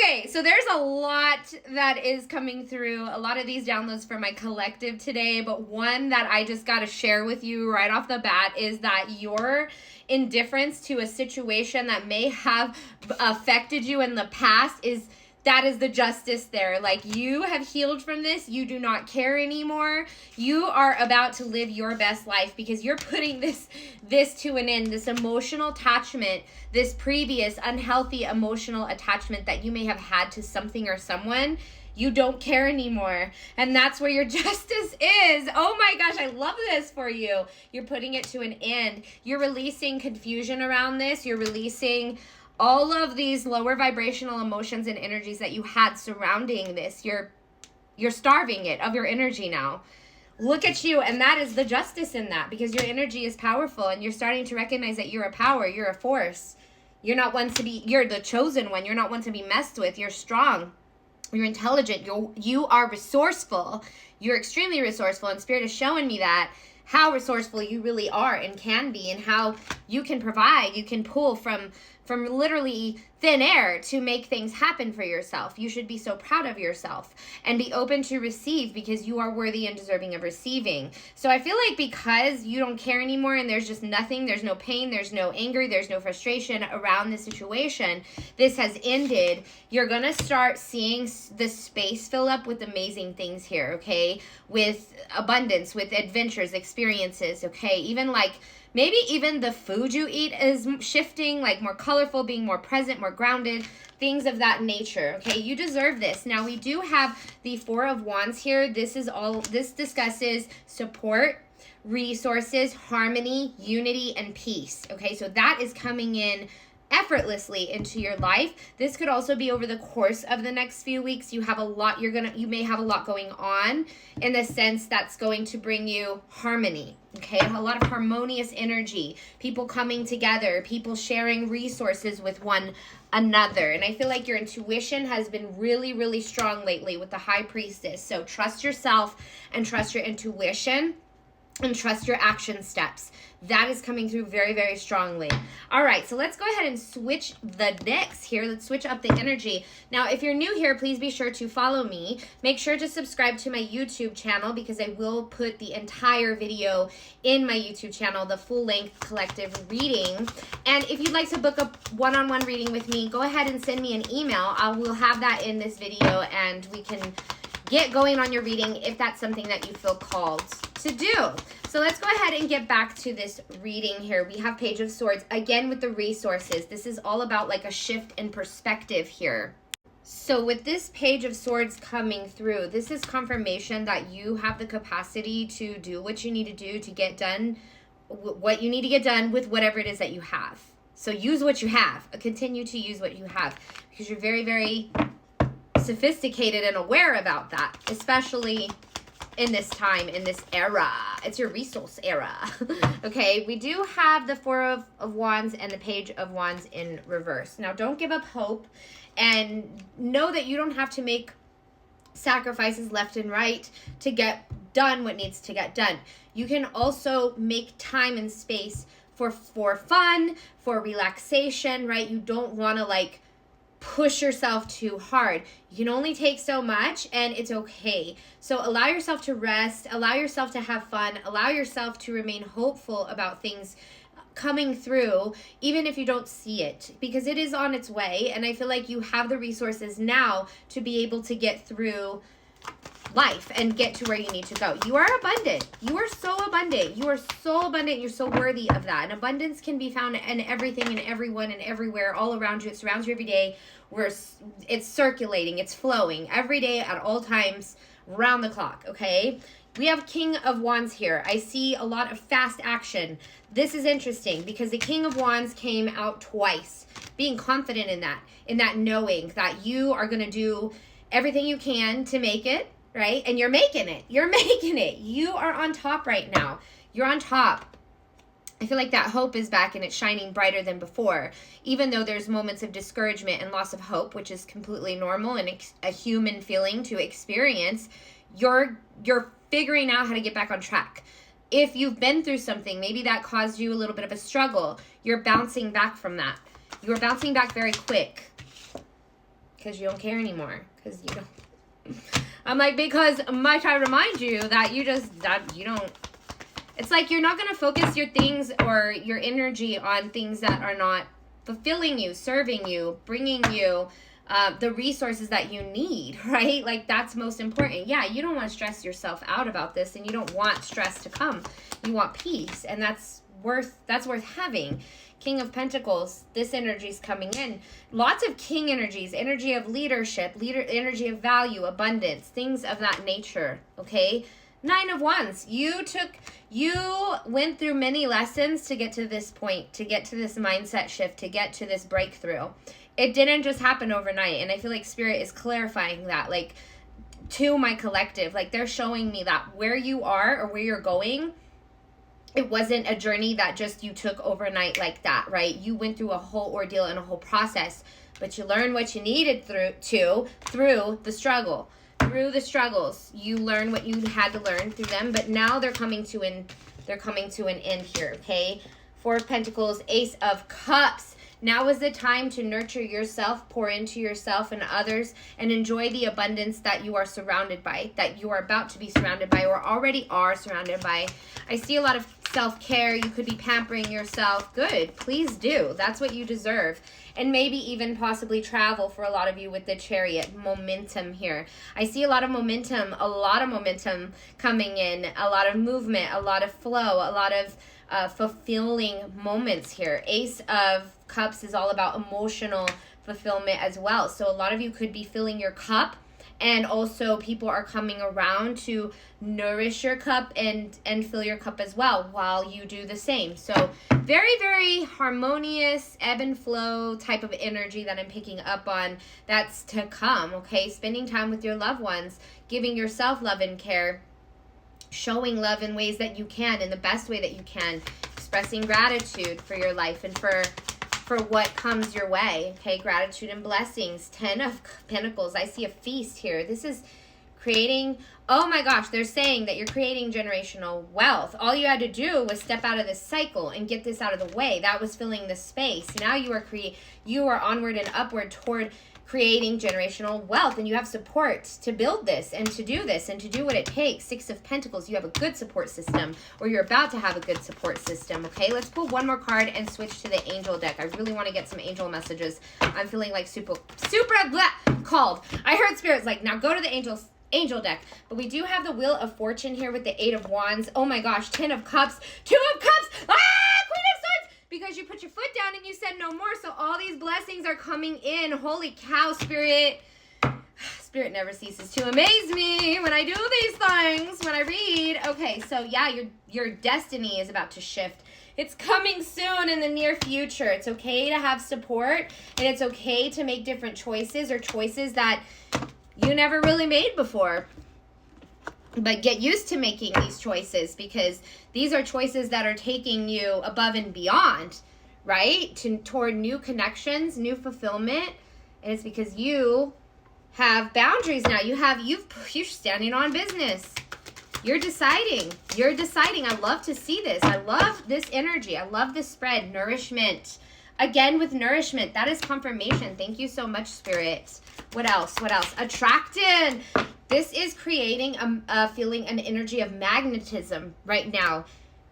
Okay, so there's a lot that is coming through, a lot of these downloads for my collective today, but one that I just got to share with you right off the bat is that your indifference to a situation that may have affected you in the past that is the justice there. Like, you have healed from this. You do not care anymore. You are about to live your best life because you're putting this to an end, this emotional attachment, this previous unhealthy emotional attachment that you may have had to something or someone. You don't care anymore. And that's where your justice is. Oh my gosh, I love this for you. You're putting it to an end. You're releasing confusion around this. You're releasing all of these lower vibrational emotions and energies that you had surrounding this. You're starving it of your energy now. Look at you, and that is the justice in that, because your energy is powerful and you're starting to recognize that you're a power, you're a force. You're the chosen one. You're not one to be messed with. You're strong. You're intelligent. You are resourceful. You're extremely resourceful, and Spirit is showing me that. How resourceful you really are and can be, and how you can provide, you can pull from literally thin air to make things happen for yourself. You should be so proud of yourself and be open to receive, because you are worthy and deserving of receiving. So I feel like because you don't care anymore and there's just nothing, there's no pain, there's no anger, there's no frustration around the situation, this has ended. You're going to start seeing the space fill up with amazing things here, okay? With abundance, with adventures, experiences, okay? Even like maybe even the food you eat is shifting, like more colorful, being more present, more grounded, things of that nature, okay? You deserve this. Now, we do have the Four of Wands here. This discusses support, resources, harmony, unity, and peace, okay? So that is coming in effortlessly into your life. This could also be over the course of the next few weeks. You have a lot, you may have a lot going on in the sense that's going to bring you harmony, okay? A lot of harmonious energy, people coming together, people sharing resources with one another. And I feel like your intuition has been really, really strong lately with the High Priestess. So trust yourself and trust your intuition and trust your action steps. That is coming through very, very strongly. All right, so let's go ahead and switch the decks here. Let's switch up the energy. Now, if you're new here, please be sure to follow me. Make sure to subscribe to my YouTube channel, because I will put the entire video in my YouTube channel, the full-length collective reading. And if you'd like to book a one-on-one reading with me, go ahead and send me an email. I will have that in this video, and we can get going on your reading if that's something that you feel called to do. So let's go ahead and get back to this reading here. We have Page of Swords, again with the resources. This is all about like a shift in perspective here. So with this Page of Swords coming through, this is confirmation that you have the capacity to do what you need to do to get done, what you need to get done with whatever it is that you have. So use what you have. Continue to use what you have, because you're very, very sophisticated and aware about that, especially in this time, in this era. It's your resource era. Okay, we do have the Four of Wands and the Page of Wands in reverse. Now, don't give up hope, and know that you don't have to make sacrifices left and right to get done what needs to get done. You can also make time and space for fun, for relaxation, right? You don't want to like push yourself too hard. You can only take so much, and it's okay. So allow yourself to rest, allow yourself to have fun, allow yourself to remain hopeful about things coming through, even if you don't see it, because it is on its way. And I feel like you have the resources now to be able to get through life and get to where you need to go. You are abundant. You are so abundant. You are so abundant. You're so worthy of that. And abundance can be found in everything and everyone and everywhere, all around you. It surrounds you every day. It's circulating. It's flowing every day at all times, round the clock, okay? We have King of Wands here. I see a lot of fast action. This is interesting because the King of Wands came out twice, being confident in that knowing that you are going to do everything you can to make it, right? And you're making it. You're making it. You are on top right now. You're on top. I feel like that hope is back and it's shining brighter than before. Even though there's moments of discouragement and loss of hope, which is completely normal and a human feeling to experience, you're figuring out how to get back on track. If you've been through something, maybe that caused you a little bit of a struggle, you're bouncing back from that. You're bouncing back very quick. Because you don't care anymore. Because you don't. I'm like, because might I remind you that you don't. It's like you're not going to focus your things or your energy on things that are not fulfilling you, serving you, bringing you the resources that you need, right? Like, that's most important. Yeah, you don't want to stress yourself out about this, and you don't want stress to come. You want peace, and that's worth having. King of Pentacles, this energy is coming in. Lots of king energies, energy of leadership, energy of value, abundance, things of that nature, okay? 9 of Wands, you went through many lessons to get to this point, to get to this mindset shift, to get to this breakthrough. It didn't just happen overnight, and I feel like Spirit is clarifying that, like, to my collective. Like, they're showing me that where you are or where you're going, it wasn't a journey that just you took overnight like that, right? You went through a whole ordeal and a whole process, but you learned what you needed through the struggle. Through the struggles, you learn what you had to learn through them, but now they're coming to an end here, okay? 4 of Pentacles, Ace of Cups. Now is the time to nurture yourself, pour into yourself and others, and enjoy the abundance that you are surrounded by, that you are about to be surrounded by, or already are surrounded by. I see a lot of self-care. You could be pampering yourself. Good. Please do. That's what you deserve. And maybe even possibly travel for a lot of you with the Chariot. Momentum here. I see a lot of momentum coming in, a lot of movement, a lot of flow, a lot of fulfilling moments here. Ace of Cups is all about emotional fulfillment as well. So a lot of you could be filling your cup, and also people are coming around to nourish your cup and fill your cup as well while you do the same. So very, very harmonious ebb and flow type of energy that I'm picking up on. That's to come, okay? Spending time with your loved ones, giving yourself love and care, showing love in ways that you can, in the best way that you can, expressing gratitude for your life and for what comes your way, okay? Gratitude and blessings. 10 of Pentacles. I see a feast here. This is creating, oh my gosh, they're saying that you're creating generational wealth. All you had to do was step out of this cycle and get this out of the way. That was filling the space. Now you are onward and upward toward creating generational wealth, and you have support to build this and to do this and to do what it takes. 6 of Pentacles, you have a good support system, or you're about to have a good support system, okay? Let's pull one more card and switch to the angel deck. I really want to get some angel messages. I'm feeling like super called. I heard Spirit's like, now go to the angel deck. But we do have the Wheel of Fortune here with the 8 of Wands. Oh my gosh, 10 of Cups, 2 of Cups, Queen of Swords! Because you put your foot down and you said no more. So all these blessings are coming in. Holy cow, Spirit. Spirit never ceases to amaze me when I do these things, when I read. Okay, so yeah, your destiny is about to shift. It's coming soon in the near future. It's okay to have support, and it's okay to make different choices, or choices that you never really made before. But get used to making these choices, because these are choices that are taking you above and beyond, right? Toward new connections, new fulfillment. And it's because you have boundaries now. You're standing on business. You're deciding. I love to see this. I love this energy. I love this spread. Nourishment. Again with nourishment. That is confirmation. Thank you so much, Spirit. What else? Attracted. This is creating a feeling, an energy of magnetism right now.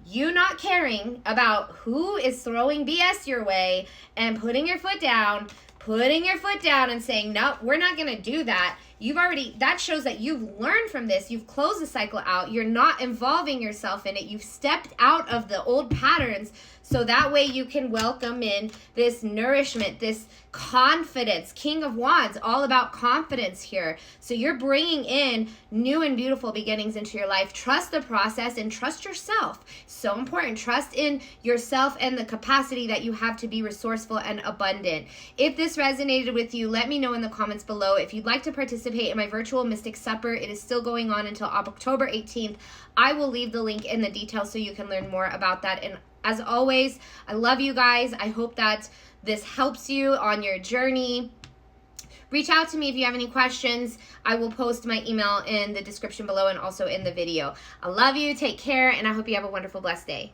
You not caring about who is throwing BS your way and putting your foot down and saying, no, we're not going to do that. That shows that you've learned from this. You've closed the cycle out. You're not involving yourself in it. You've stepped out of the old patterns, so that way you can welcome in this nourishment, this confidence. King of Wands, all about confidence here. So you're bringing in new and beautiful beginnings into your life. Trust the process and trust yourself. So important. Trust in yourself and the capacity that you have to be resourceful and abundant. If this resonated with you, let me know in the comments below. If you'd like to participate in my virtual Mystic Supper, it is still going on until October 18th. I will leave the link in the details so you can learn more about that. And as always, I love you guys. I hope that this helps you on your journey. Reach out to me if you have any questions. I will post my email in the description below and also in the video. I love you. Take care, and I hope you have a wonderful, blessed day.